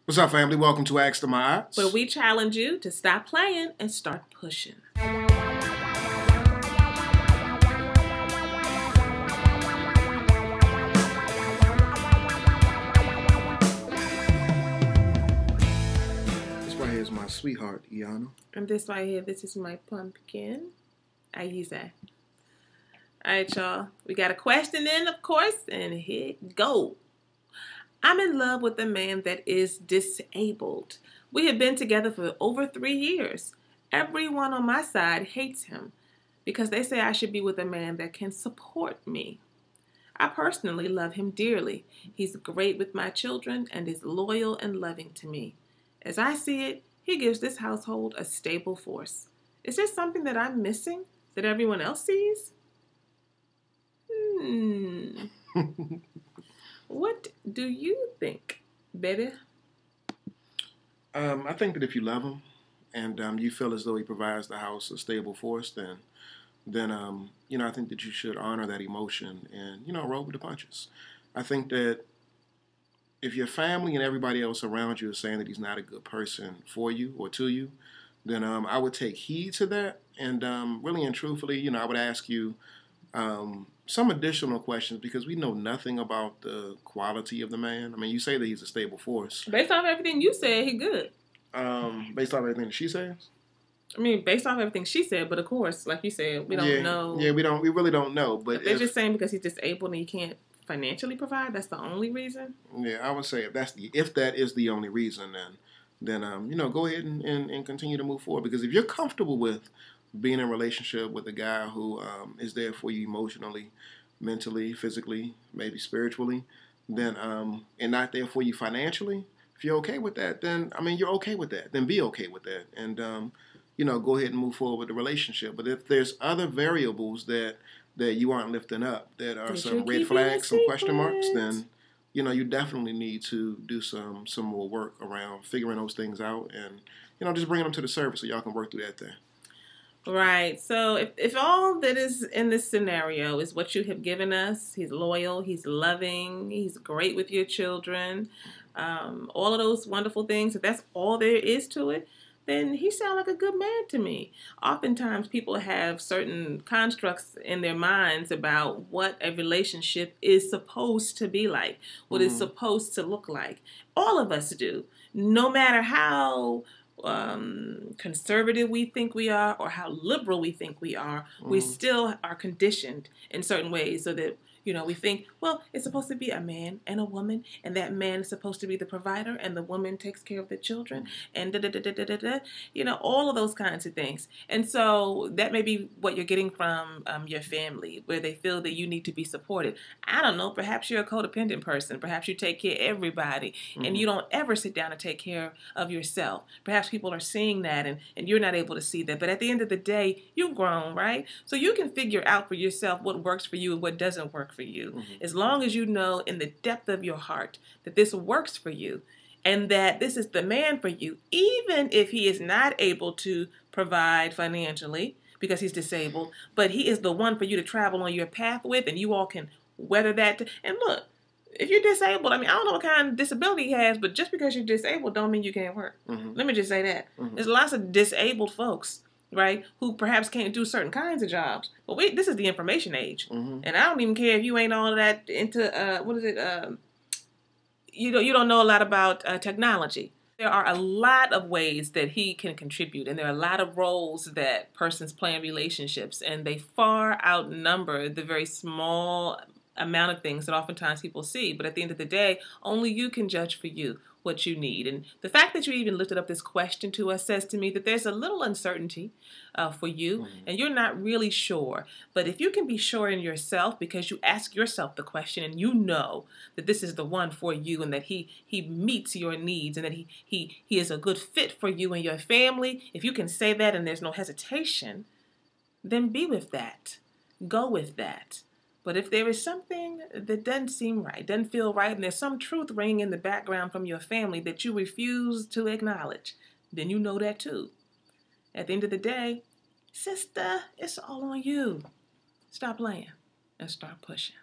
What's up, family? Welcome to Ask the Mods. Where we challenge you to stop playing and start pushing. That's right here is my sweetheart, Iana. And this right here, this is my pumpkin. Aiza. Alright, y'all. We got a question in, of course, and here it go. I'm in love with a man that is disabled. We have been together for over 3 years. Everyone on my side hates him because they say I should be with a man that can support me. I personally love him dearly. He's great with my children and is loyal and loving to me. As I see it, he gives this household a stable force. Is there something that I'm missing that everyone else sees? What do you think, baby? I think that if you love him and you feel as though he provides the house a stable force, then I think that you should honor that emotion and roll with the punches. I think that if your family and everybody else around you is saying that he's not a good person for you or to you, then I would take heed to that and really and truthfully, I would ask you some additional questions because we know nothing about the quality of the man. I mean, you say that he's a stable force. Based off everything you said, he good. Based off everything that she says? I mean, based off everything she said, but of course, like you said, we don't know. Yeah, we really don't know. But if they're just saying because he's disabled and he can't financially provide, that's the only reason? Yeah, I would say if that is the only reason, then go ahead and continue to move forward. Because if you're comfortable with being in a relationship with a guy who is there for you emotionally, mentally, physically, maybe spiritually, then and not there for you financially, if you're okay with that, then you're okay with that. Then be okay with that, and go ahead and move forward with the relationship. But if there's other variables that you aren't lifting up, that are some red flags, some question marks, then you definitely need to do some more work around figuring those things out, and just bringing them to the surface so y'all can work through that thing. Right. So if all that is in this scenario is what you have given us, he's loyal, he's loving, he's great with your children, all of those wonderful things, if that's all there is to it, then he sounds like a good man to me. Oftentimes people have certain constructs in their minds about what a relationship is supposed to be like, what it's supposed to look like. All of us do. No matter how conservative we think we are or how liberal we think we are, we still are conditioned in certain ways so that we think, well, it's supposed to be a man and a woman, and that man is supposed to be the provider, and the woman takes care of the children, and all of those kinds of things. And so that may be what you're getting from your family, where they feel that you need to be supported. I don't know, perhaps you're a codependent person. Perhaps you take care of everybody, and you don't ever sit down and take care of yourself. Perhaps people are seeing that, and you're not able to see that. But at the end of the day, you've grown, right? So you can figure out for yourself what works for you and what doesn't work for you. As long as you know in the depth of your heart that this works for you and that this is the man for you, even if he is not able to provide financially because he's disabled, but he is the one for you to travel on your path with, and you all can weather that. And look, if you're disabled, I don't know what kind of disability he has, but just because you're disabled don't mean you can't work. Let me just say that. There's lots of disabled folks, right, who perhaps can't do certain kinds of jobs. But this is the information age. And I don't even care if you ain't all of that into, you don't know a lot about technology. There are a lot of ways that he can contribute, and there are a lot of roles that persons play in relationships, and they far outnumber the very small amount of things that oftentimes people see. But at the end of the day, only you can judge for you what you need. And the fact that you even lifted up this question to us says to me that there's a little uncertainty for you, and you're not really sure. But if you can be sure in yourself because you ask yourself the question and you know that this is the one for you and that he meets your needs and that he is a good fit for you and your family, if you can say that and there's no hesitation, then be with that. Go with that. But if there is something that doesn't seem right, doesn't feel right, and there's some truth ringing in the background from your family that you refuse to acknowledge, then you know that too. At the end of the day, sister, it's all on you. Stop playing and start pushing.